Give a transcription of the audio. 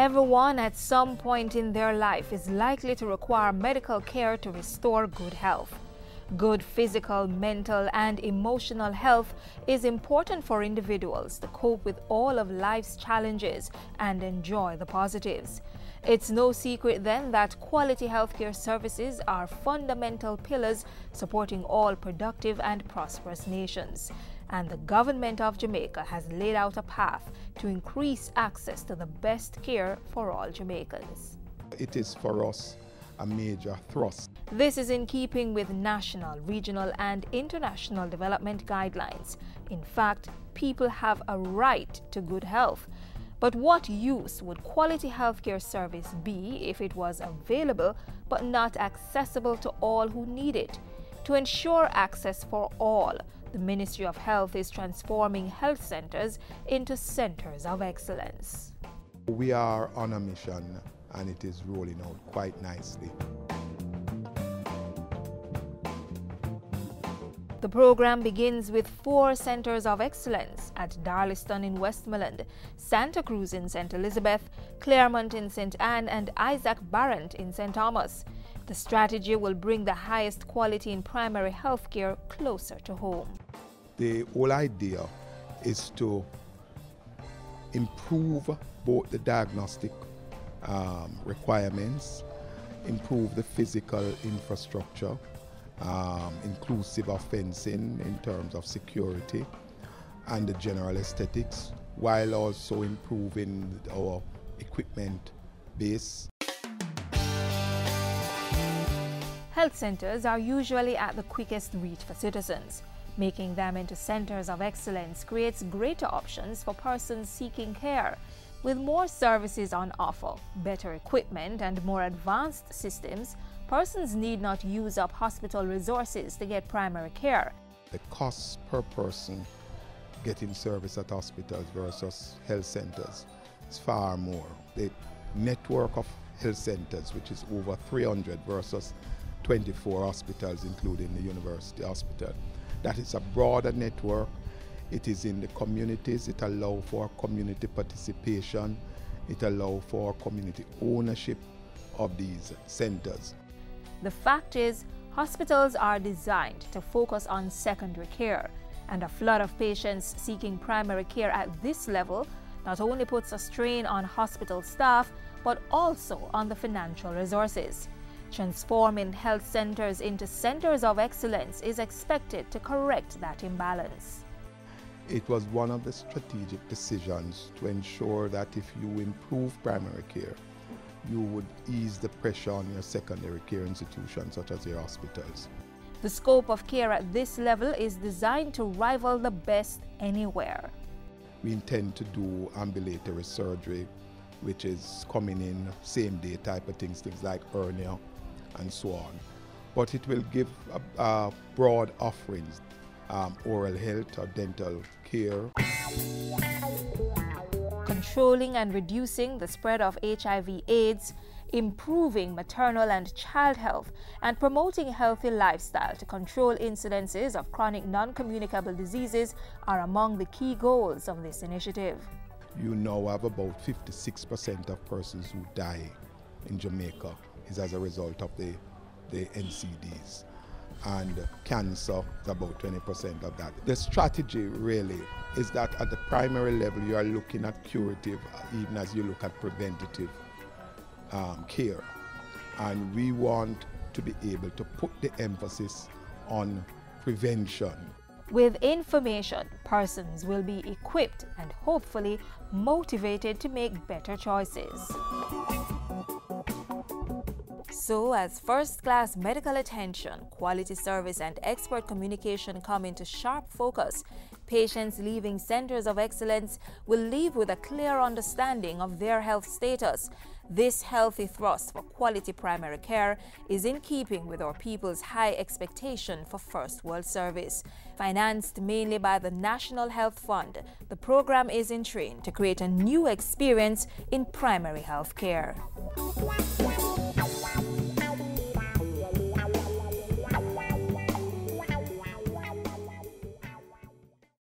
Everyone at some point in their life is likely to require medical care to restore good health. Good physical, mental, and emotional health is important for individuals to cope with all of life's challenges and enjoy the positives. It's no secret then that quality healthcare services are fundamental pillars supporting all productive and prosperous nations. And the government of Jamaica has laid out a path to increase access to the best care for all Jamaicans. It is for us a major thrust. This is in keeping with national, regional, and international development guidelines. In fact, people have a right to good health. But what use would quality healthcare service be if it was available but not accessible to all who need it? To ensure access for all, the Ministry of Health is transforming health centers into centers of excellence. We are on a mission and it is rolling out quite nicely. The program begins with 4 centers of excellence at Darlaston in Westmoreland, Santa Cruz in St. Elizabeth, Claremont in St. Anne, and Isaac Barrant in St. Thomas. The strategy will bring the highest quality in primary health care closer to home. The whole idea is to improve both the diagnostic requirements, improve the physical infrastructure, inclusive of fencing in terms of security and the general aesthetics, while also improving our equipment base. Health centers are usually at the quickest reach for citizens. Making them into centers of excellence creates greater options for persons seeking care. With more services on offer, better equipment, and more advanced systems, persons need not use up hospital resources to get primary care. The costs per person getting service at hospitals versus health centers is far more. The network of health centers, which is over 300 versus 24 hospitals, including the university hospital, that is a broader network. It is in the communities. It allows for community participation. It allows for community ownership of these centers. The fact is, hospitals are designed to focus on secondary care, and a flood of patients seeking primary care at this level not only puts a strain on hospital staff, but also on the financial resources. Transforming health centers into centers of excellence is expected to correct that imbalance. It was one of the strategic decisions to ensure that if you improve primary care, you would ease the pressure on your secondary care institutions such as your hospitals. The scope of care at this level is designed to rival the best anywhere. We intend to do ambulatory surgery, which is coming in same day type of things like hernia and so on. But it will give broad offerings, oral health or dental care. Controlling and reducing the spread of HIV/AIDS, improving maternal and child health, and promoting a healthy lifestyle to control incidences of chronic non-communicable diseases are among the key goals of this initiative. You now have about 56% of persons who die in Jamaica is as a result of the NCDs. And cancer is about 20% of that. The strategy really is that at the primary level you are looking at curative even as you look at preventative care. And we want to be able to put the emphasis on prevention. With information, persons will be equipped and hopefully motivated to make better choices. So, as first-class medical attention, quality service, and expert communication come into sharp focus, patients leaving centers of excellence will leave with a clear understanding of their health status. This healthy thrust for quality primary care is in keeping with our people's high expectation for first world service. Financed mainly by the National Health Fund, the program is in train to create a new experience in primary health care.